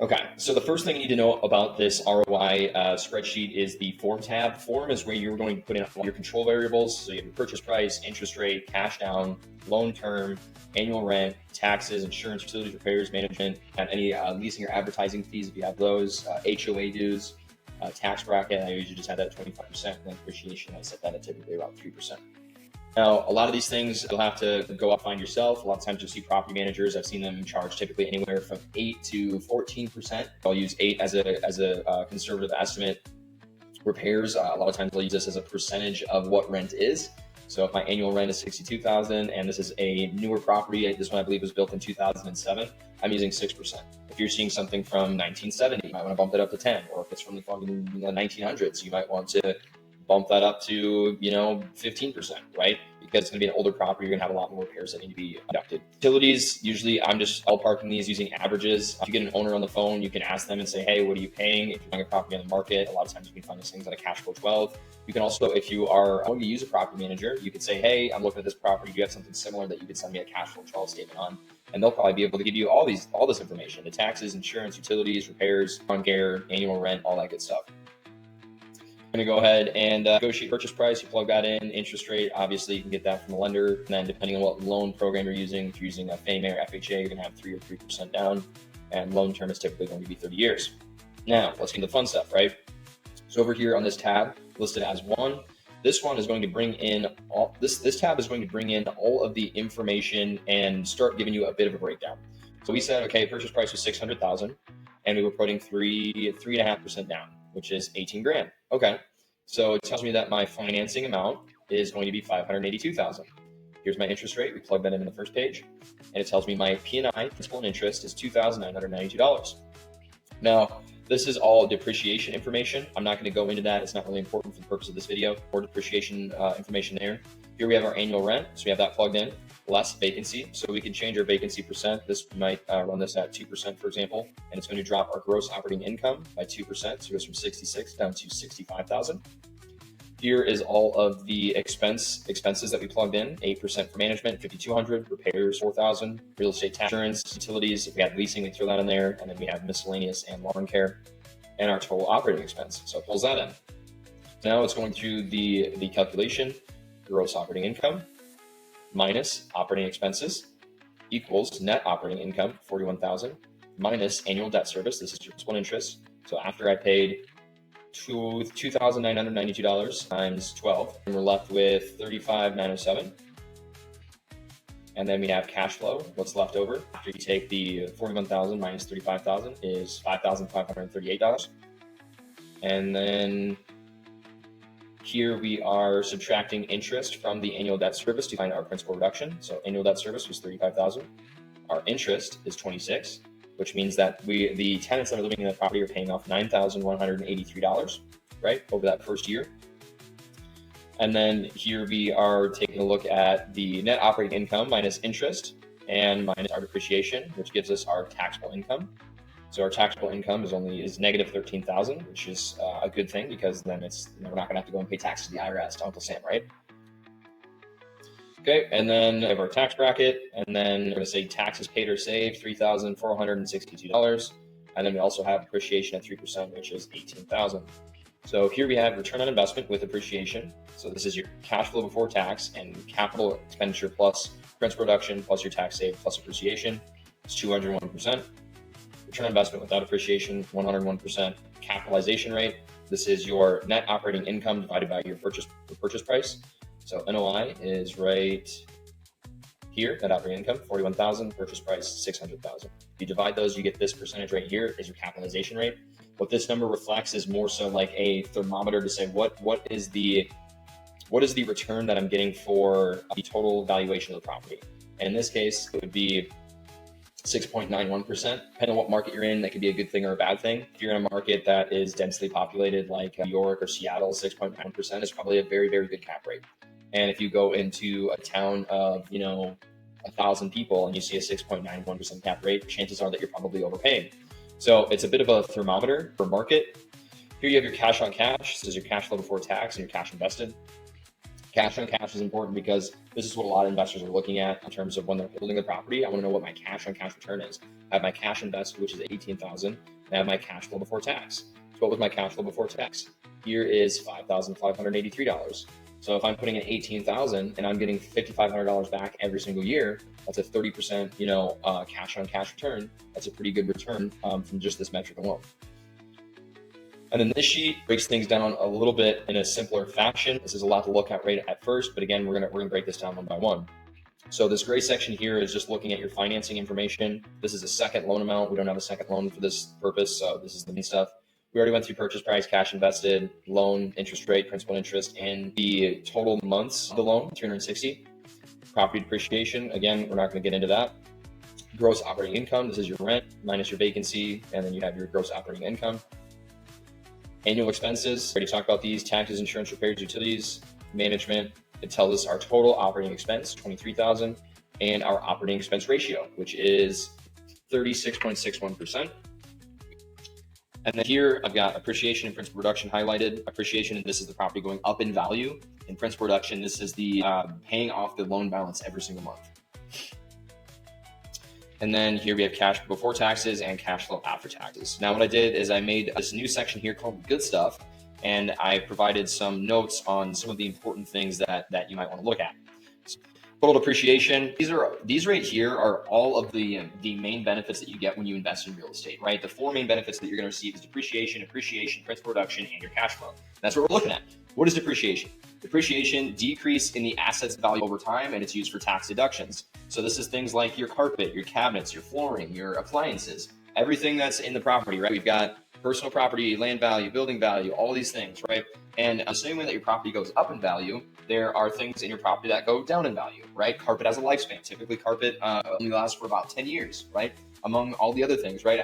Okay, so the first thing you need to know about this ROI spreadsheet is the form tab. Form is where you're going to put in all your control variables. So you have your purchase price, interest rate, cash down, loan term, annual rent, taxes, insurance, utilities, repairs, management, and any leasing or advertising fees if you have those, HOA dues, tax bracket. I usually just have that at 25%, and then depreciation, I set that at typically about 3%. Now, a lot of these things you'll have to go out find yourself. A lot of times you'll see property managers. I've seen them charge typically anywhere from 8 to 14%. I'll use 8 as a conservative estimate. Repairs, a lot of times I'll use this as a percentage of what rent is. So if my annual rent is $62,000 and this is a newer property, this one I believe was built in 2007, I'm using 6%. If you're seeing something from 1970, you might want to bump it up to 10. Or if it's from the 1900s, you might want to bump that up to 15%, right? Because it's going to be an older property, you're going to have a lot more repairs that need to be conducted. Utilities, usually I'm just ballparking these using averages. If you get an owner on the phone, you can ask them and say, hey, what are you paying? If you're buying a property on the market, a lot of times you can find these things at a cash flow 12. You can also, if you are going to use a property manager, you could say, hey, I'm looking at this property. Do you have something similar that you could send me a cash flow 12 statement on? And they'll probably be able to give you all this information: the taxes, insurance, utilities, repairs, on care, annual rent, all that good stuff. I'm going to go ahead and negotiate purchase price. You plug that in. Interest rate, obviously you can get that from the lender. And then depending on what loan program you're using, if you're using a Fannie Mae or FHA, you're going to have 3 or 3% down. And loan term is typically going to be 30 years. Now, let's get into the fun stuff, right? So over here on this tab, listed as 1, this one is going to bring in all this tab is going to bring in all of the information and start giving you a bit of a breakdown. So we said, okay, purchase price was $600,000 and we were putting 3.5% down, which is 18 grand. Okay. So it tells me that my financing amount is going to be $582,000. Here's my interest rate. We plug that in the first page, and it tells me my P&I, principal and interest, is $2,992. Now, this is all depreciation information. I'm not going to go into that. It's not really important for the purpose of this video, or depreciation information there. Here we have our annual rent. So we have that plugged in, less vacancy. So we can change our vacancy percent. This might run this at 2%, for example, and it's going to drop our gross operating income by 2%. So it goes from 66 down to 65,000. Here is all of the expenses that we plugged in: 8% for management, 5,200, repairs, 4,000, real estate tax, insurance, utilities. If we have leasing, we throw that in there, and then we have miscellaneous and lawn care, and our total operating expense. So it pulls that in. Now it's going through the calculation: gross operating income minus operating expenses equals net operating income, 41,000, minus annual debt service. This is your principal and interest. So after I paid $2,992 times 12, and we're left with $35,907. And then we have cash flow. What's left over after you take the 41,000 minus 35,000 is $5,538. And then here we are subtracting interest from the annual debt service to find our principal reduction. So annual debt service was 35,000. Our interest is 26, which means that the tenants that are living in the property are paying off $9,183, right, over that first year. And then here we are taking a look at the net operating income minus interest and minus our depreciation, which gives us our taxable income. So our taxable income is negative 13,000, which is a good thing, because then we're not going to have to go and pay taxes to the IRS, to Uncle Sam, right? Okay, and then we have our tax bracket, and then we're going to say taxes paid or saved, $3,462. And then we also have depreciation at 3%, which is $18,000. So here we have return on investment with depreciation. So this is your cash flow before tax and capital expenditure plus principal reduction plus your tax saved plus depreciation. It's 201%. Return on investment without depreciation, 101%. Capitalization rate, this is your net operating income divided by your purchase price. So NOI is right here, net operating income, 41,000, purchase price, 600,000. If you divide those, you get this percentage right here is your capitalization rate. What this number reflects is more so like a thermometer to say what is the return that I'm getting for the total valuation of the property. And in this case, it would be 6.91%. Depending on what market you're in, that could be a good thing or a bad thing. If you're in a market that is densely populated like New York or Seattle, 6.9% is probably a very, very good cap rate. And if you go into a town of, 1,000 people and you see a 6.91% cap rate, chances are that you're probably overpaying. So it's a bit of a thermometer for market. Here you have your cash on cash. This is your cash flow before tax and your cash invested. Cash on cash is important because this is what a lot of investors are looking at in terms of when they're building the property. I want to know what my cash on cash return is. I have my cash invested, which is 18,000. I have my cash flow before tax. So what was my cash flow before tax? Here is $5,583. So if I'm putting in 18,000 and I'm getting $5,500 back every single year, that's a 30%, cash on cash return. That's a pretty good return from just this metric alone. And then this sheet breaks things down a little bit in a simpler fashion. This is a lot to look at right at first, but again, we're gonna break this down one by one. So this gray section here is just looking at your financing information. This is a second loan amount. We don't have a second loan for this purpose, so this is the main stuff. We already went through purchase price, cash invested, loan, interest rate, principal and interest, and the total months of the loan, 360. Property depreciation, again, we're not gonna get into that. Gross operating income, this is your rent minus your vacancy, and then you have your gross operating income. Annual expenses, already talked about these: taxes, insurance, repairs, utilities, management. It tells us our total operating expense, 23,000, and our operating expense ratio, which is 36.61%. And then here I've got appreciation and principal reduction highlighted. Appreciation, and this is the property going up in value. In principal reduction, this is the paying off the loan balance every single month. And then here we have cash before taxes and cash flow after taxes. Now what I did is I made this new section here called good stuff, and I provided some notes on some of the important things that you might want to look at. So, total depreciation, these right here are all of the main benefits that you get when you invest in real estate, right? The four main benefits that you're going to receive is depreciation, appreciation, principal reduction, and your cash flow. That's what we're looking at. What is depreciation? Depreciation, decrease in the asset's value over time, and it's used for tax deductions. So this is things like your carpet, your cabinets, your flooring, your appliances, everything that's in the property, right? We've got personal property, land value, building value, all these things, right? And the same way that your property goes up in value, there are things in your property that go down in value, right? Carpet has a lifespan. Typically, carpet only lasts for about 10 years, right? Among all the other things, right?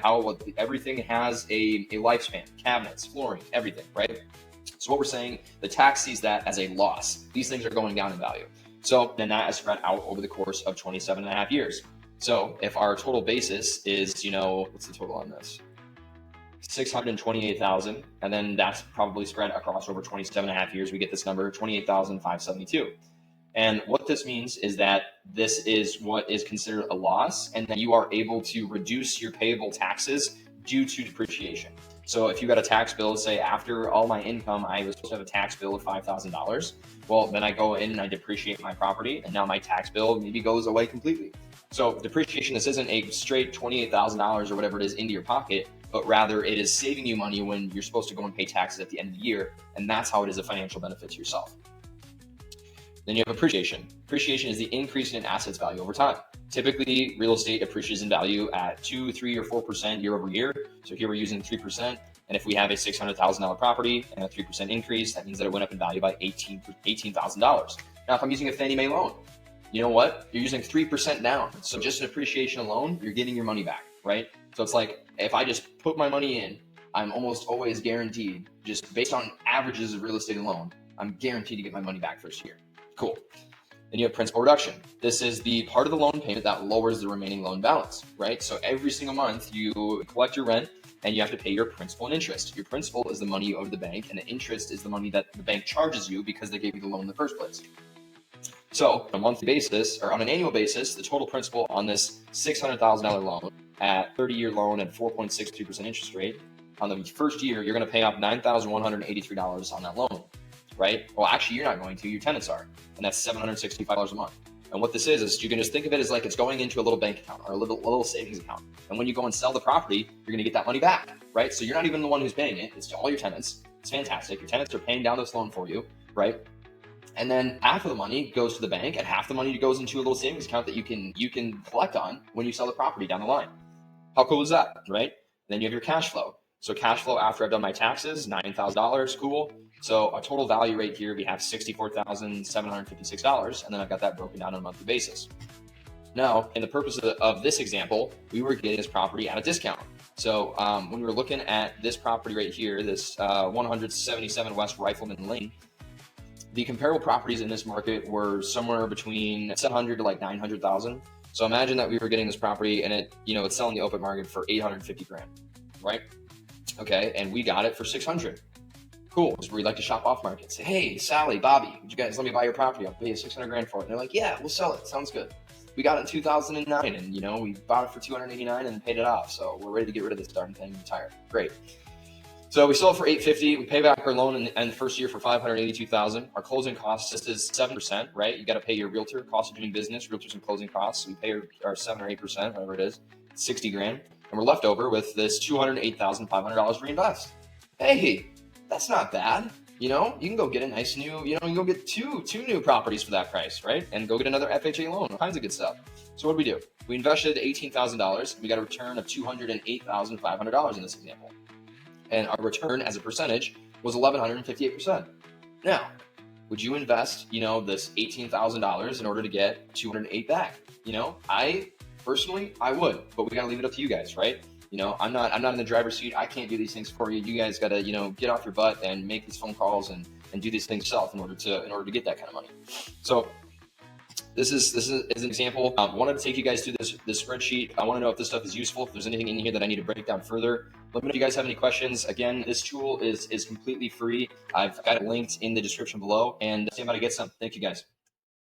Everything has a lifespan. Cabinets, flooring, everything, right? So what we're saying, the tax sees that as a loss. These things are going down in value. So then that is spread out over the course of 27.5 years. So if our total basis is, what's the total on this? 628,000, and then that's probably spread across over 27.5 years. We get this number, 28,572. And what this means is that this is what is considered a loss, and that you are able to reduce your payable taxes due to depreciation. So if you got a tax bill, say after all my income, I was supposed to have a tax bill of $5,000. Well, then I go in and I depreciate my property, and now my tax bill maybe goes away completely. So depreciation, this isn't a straight $28,000 or whatever it is into your pocket, but rather it is saving you money when you're supposed to go and pay taxes at the end of the year. And that's how it is a financial benefit to yourself. Then you have appreciation. Appreciation is the increase in an asset's value over time. Typically, real estate appreciates in value at 2, 3, or 4% year over year. So here we're using 3%. And if we have a $600,000 property and a 3% increase, that means that it went up in value by $18,000. Now, if I'm using a Fannie Mae loan, you know what? You're using 3% down. So just an appreciation alone, you're getting your money back, right? So it's like, if I just put my money in, I'm almost always guaranteed, just based on averages of real estate alone, I'm guaranteed to get my money back first year. Cool. Then you have principal reduction. This is the part of the loan payment that lowers the remaining loan balance, right? So every single month you collect your rent and you have to pay your principal and interest. Your principal is the money you owe to the bank, and the interest is the money that the bank charges you because they gave you the loan in the first place. So on a monthly basis, or on an annual basis, the total principal on this $600,000 loan at 30-year loan at 4.62% interest rate, on the first year, you're going to pay off $9,183 on that loan, right? Well, actually, you're not going to. Your tenants are, and that's $765 a month. And what this is you can just think of it as like it's going into a little bank account or a little savings account. And when you go and sell the property, you're going to get that money back, right? So you're not even the one who's paying it. It's all your tenants. It's fantastic. Your tenants are paying down this loan for you, right? And then half of the money goes to the bank, and half the money goes into a little savings account that you can collect on when you sell the property down the line. How cool is that, right? Then you have your cash flow. So cash flow after I've done my taxes, $9,000, cool. So a total value rate here, we have $64,756, and then I've got that broken down on a monthly basis. Now, in the purpose of this example, we were getting this property at a discount. So when we were looking at this property right here, this 177 West Rifleman Lane, the comparable properties in this market were somewhere between 700 to like 900,000. So imagine that we were getting this property and it's selling the open market for 850 grand, right? Okay, and we got it for 600. Cool. This is where you like to shop off market. Say, hey, Sally, Bobby, would you guys let me buy your property? I'll pay you 600 grand for it. And they're like, yeah, we'll sell it. Sounds good. We got it in 2009, and we bought it for 289 and paid it off. So we're ready to get rid of this darn thing and retire. Great. So we sold it for 850. We pay back our loan in the first year for 582,000. Our closing costs, this is 7%, right? You got to pay your realtor, cost of doing business, realtors and closing costs. So we pay our 7 or 8%, whatever it is, 60 grand. And we're left over with this $208,500 reinvest. Hey, that's not bad. You can go get a nice new, you can go get two new properties for that price, right? And go get another FHA loan, all kinds of good stuff. So what do we do? We invested $18,000. We got a return of $208,500 in this example. And our return as a percentage was 1,158%. Now, would you invest, this $18,000 in order to get 208 back? I personally, I would, but we got to leave it up to you guys, right? I'm not in the driver's seat. I can't do these things for you. You guys got to, get off your butt and make these phone calls and do these things yourself in order to get that kind of money. So this is an example. I wanted to take you guys through this spreadsheet. I want to know if this stuff is useful. If there's anything in here that I need to break down further, let me know if you guys have any questions. Again, this tool is completely free. I've got it linked in the description below, and see if I get some. Thank you guys.